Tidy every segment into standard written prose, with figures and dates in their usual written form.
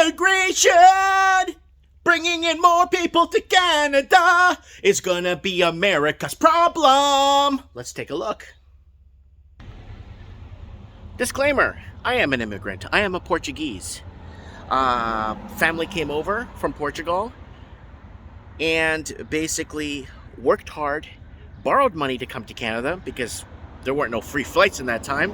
Migration! Bringing in more people to Canada is gonna be America's problem. Let's take a look. Disclaimer, I am an immigrant. I am a Portuguese. Family came over from Portugal and basically worked hard, borrowed money to come to Canada because there weren't no free flights in that time.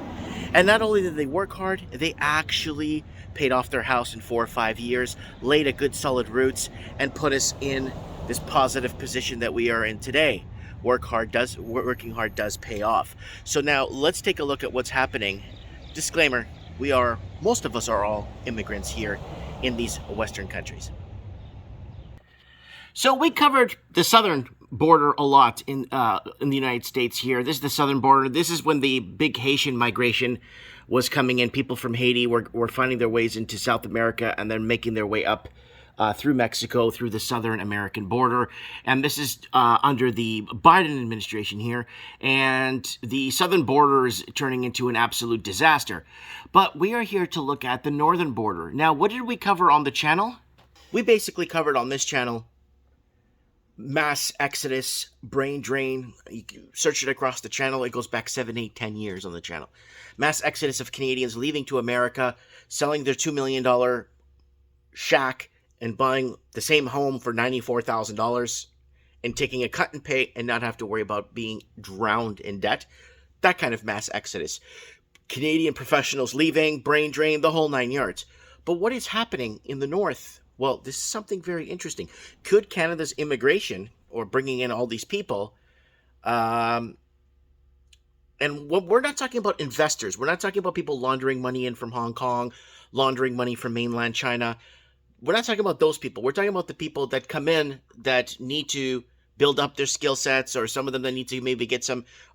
And not only did they work hard, they actually paid off their house in 4 or 5 years, laid a good solid roots, and put us in this positive position that we are in today. Working hard does pay off. So now let's take a look at what's happening. Disclaimer, most of us are all immigrants here in these Western countries. So we covered the southern border a lot in the United States here. This is the southern border. This is when the big Haitian migration was coming in. People from Haiti were finding their ways into South America and then making their way up through Mexico, through the southern American border. And this is under the Biden administration here. And the southern border is turning into an absolute disaster. But we are here to look at the northern border. Now, what did we cover on the channel? We basically covered on this channel mass exodus, brain drain. You can search it across the channel. It goes back 7, 8, 10 years on the channel. Mass exodus of Canadians leaving to America, selling their $2 million shack and buying the same home for $94,000 and taking a cut and pay and not have to worry about being drowned in debt. That kind of mass exodus. Canadian professionals leaving, brain drain, the whole 9 yards. But what is happening in the north? Well, this is something very interesting. Could Canada's immigration, or bringing in all these people, and we're not talking about investors. We're not talking about people laundering money in from Hong Kong, laundering money from mainland China. We're not talking about those people. We're talking about the people that come in that need to build up their skill sets, or some of them that need to maybe get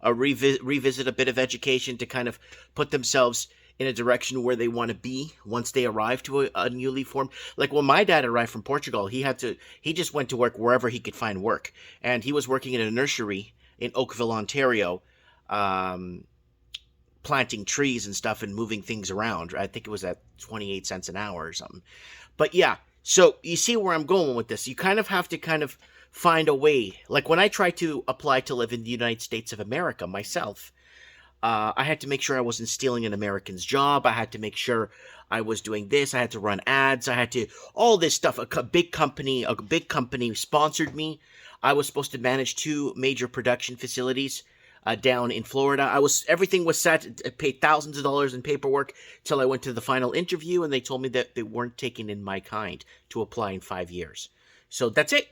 revisit a bit of education to kind of put themselves in a direction where they want to be once they arrive to a newly formed. Like when my dad arrived from Portugal, he just went to work wherever he could find work. And he was working in a nursery in Oakville, Ontario, planting trees and stuff and moving things around. I think it was at 28 cents an hour or something. But yeah, so you see where I'm going with this. You kind of have to find a way. Like when I tried to apply to live in the United States of America myself, I had to make sure I wasn't stealing an American's job. I had to make sure I was doing this. I had to run ads. I had to, all this stuff. A big company sponsored me. I was supposed to manage 2 major production facilities down in Florida. Everything was set. I paid thousands of dollars in paperwork till I went to the final interview, and they told me that they weren't taking in my kind to apply in 5 years. So that's it.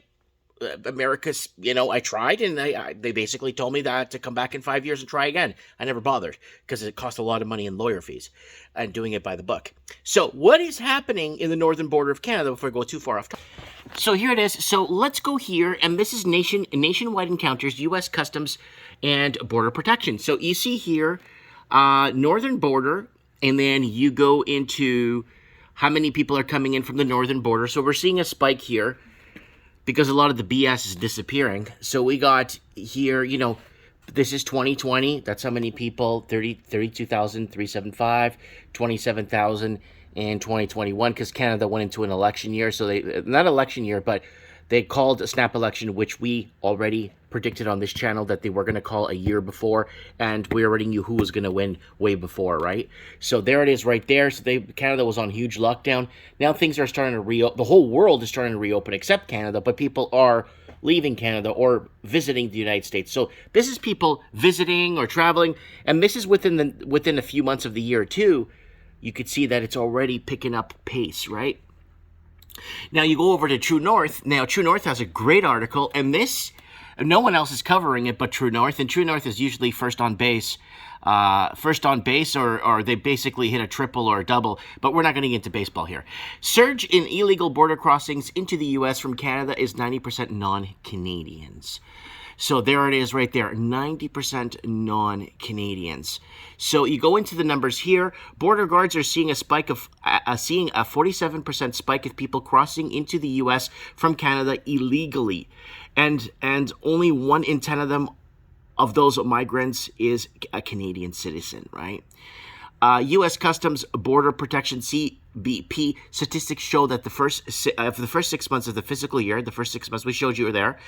America's, I tried, and they basically told me that to come back in 5 years and try again. I never bothered because it cost a lot of money in lawyer fees and doing it by the book. So what is happening in the northern border of Canada before I go too far off topic? So here it is. So let's go here, and this is nationwide encounters, U.S. Customs and Border Protection. So you see here, northern border, and then you go into how many people are coming in from the northern border. So we're seeing a spike here, because a lot of the BS is disappearing. So we got here, this is 2020. That's how many people, 32,375, 27,000 in 2021, because Canada went into an election year. So not election year, but they called a snap election, which we already predicted on this channel that they were going to call a year before, and we already knew who was going to win way before, right? So there it is right there. So Canada was on huge lockdown. Now things are starting to reopen. The whole world is starting to reopen except Canada, but people are leaving Canada or visiting the United States. So this is people visiting or traveling, and this is within a few months of the year too. You could see that it's already picking up pace, right? Now you go over to True North. Now True North has a great article, and no one else is covering it but True North, and True North is usually first on base, or they basically hit a triple or a double, but we're not going to get into baseball here. Surge in illegal border crossings into the U.S. from Canada is 90% non-Canadians. So there it is right there, 90% non-Canadians. So you go into the numbers here. Border guards are seeing a 47% spike of people crossing into the U.S. from Canada illegally. And only 1 in 10 of those migrants is a Canadian citizen, right? U.S. Customs Border Protection CBP statistics show that for the first 6 months of the fiscal year, the first 6 months we showed you there,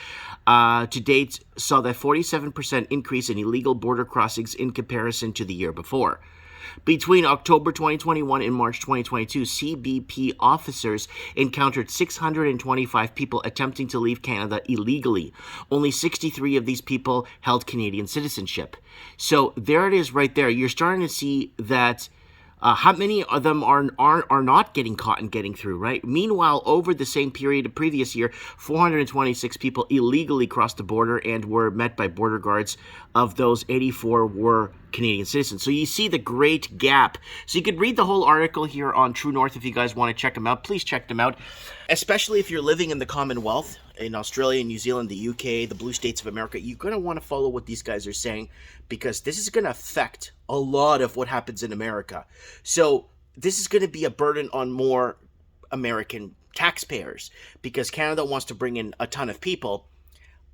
to date saw that 47% increase in illegal border crossings in comparison to the year before. Between October 2021 and March 2022, CBP officers encountered 625 people attempting to leave Canada illegally. Only 63 of these people held Canadian citizenship. So there it is right there. You're starting to see that how many of them are not getting caught and getting through, right? Meanwhile, over the same period the previous year, 426 people illegally crossed the border and were met by border guards. Of those, 84 were Canadian citizens. So you see the great gap. So you could read the whole article here on True North if you guys want to check them out. Please check them out, especially if you're living in the Commonwealth, in Australia, New Zealand, the UK, the blue states of America. You're going to want to follow what these guys are saying, because this is going to affect a lot of what happens in America. So this is going to be a burden on more American taxpayers, because Canada wants to bring in a ton of people,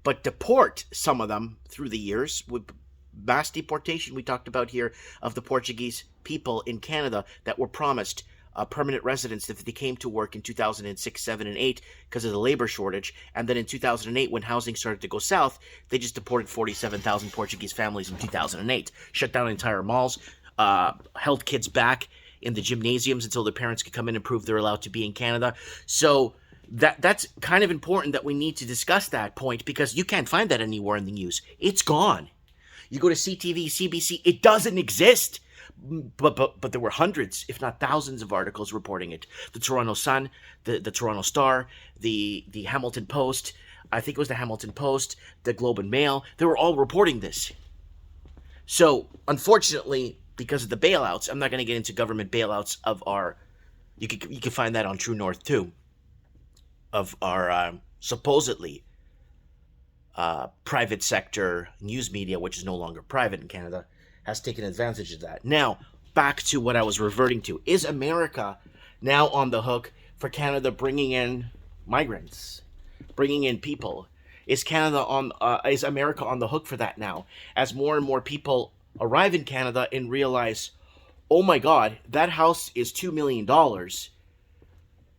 but deport some of them through the years with mass deportation we talked about here of the Portuguese people in Canada that were promised permanent residence if they came to work in 2006, 7, and 8 because of the labor shortage. And then in 2008, when housing started to go south, they just deported 47,000 Portuguese families in 2008, shut down entire malls, held kids back in the gymnasiums until their parents could come in and prove they're allowed to be in Canada. So that's kind of important that we need to discuss that point, because you can't find that anywhere in the news. It's gone. You go to CTV, CBC, it doesn't exist. But there were hundreds, if not thousands, of articles reporting it. The Toronto Sun, the Toronto Star, the Hamilton Post, I think it was the Hamilton Post, the Globe and Mail, they were all reporting this. So, unfortunately, because of the bailouts, I'm not going to get into government bailouts of our, you can find that on True North too, of our supposedly private sector news media, which is no longer private in Canada, has taken advantage of that. Now, back to what I was reverting to. Is America now on the hook for Canada bringing in migrants, bringing in people? Is America on the hook for that now? As more and more people arrive in Canada and realize, oh my God, that house is $2 million,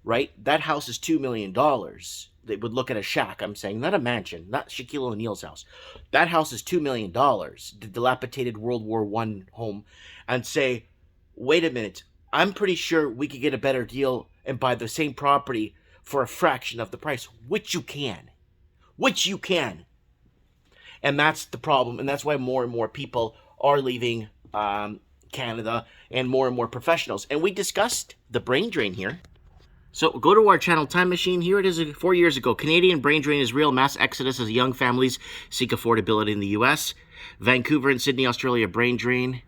right? That house is $2 million. They would look at a shack, I'm saying, not a mansion, not Shaquille O'Neal's house. That house is $2 million, the dilapidated World War I home, and say, wait a minute, I'm pretty sure we could get a better deal and buy the same property for a fraction of the price, which you can. And that's the problem, and that's why more and more people are leaving Canada, and more professionals. And we discussed the brain drain here. So go to our channel, Time Machine. Here it is 4 years ago. Canadian brain drain is real. Mass exodus as young families seek affordability in the U.S. Vancouver and Sydney, Australia, brain drain.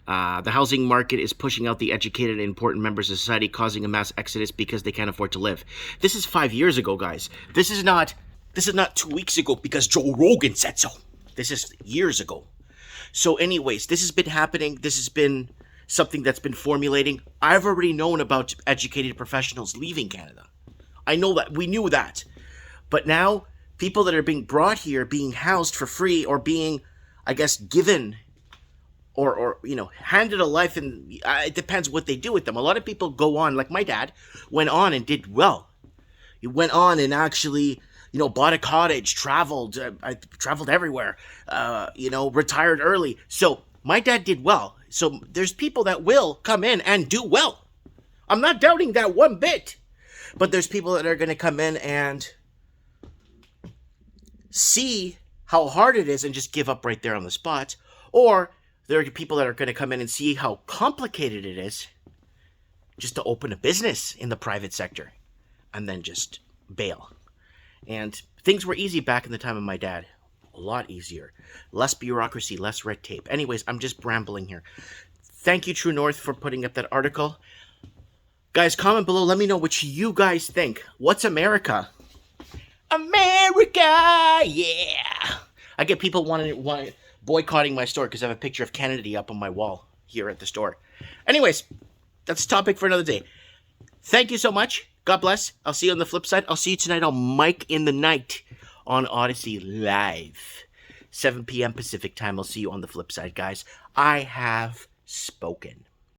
The housing market is pushing out the educated and important members of society, causing a mass exodus because they can't afford to live. This is 5 years ago, guys. This is not 2 weeks ago because Joe Rogan said so. This is years ago. So anyways, this has been happening. This has been something that's been formulating. I've already known about educated professionals leaving Canada. I know that. We knew that. But now, people that are being brought here, being housed for free, or being, I guess, given or handed a life, and it depends what they do with them. A lot of people go on, like my dad, went on and did well. He went on and actually, bought a cottage, traveled. I traveled everywhere, retired early. So my dad did well. So there's people that will come in and do well. I'm not doubting that one bit. But there's people that are going to come in and see how hard it is and just give up right there on the spot. Or there are people that are going to come in and see how complicated it is just to open a business in the private sector and then just bail. And things were easy back in the time of my dad. A lot easier. Less bureaucracy, less red tape. Anyways, I'm just rambling here. Thank you, True North, for putting up that article. Guys, comment below. Let me know what you guys think. What's America? America! Yeah! I get people wanting boycotting my store because I have a picture of Kennedy up on my wall here at the store. Anyways, that's a topic for another day. Thank you so much. God bless. I'll see you on the flip side. I'll see you tonight on Mike in the Night on Odyssey Live, 7 p.m. Pacific time. I'll see you on the flip side, guys. I have spoken.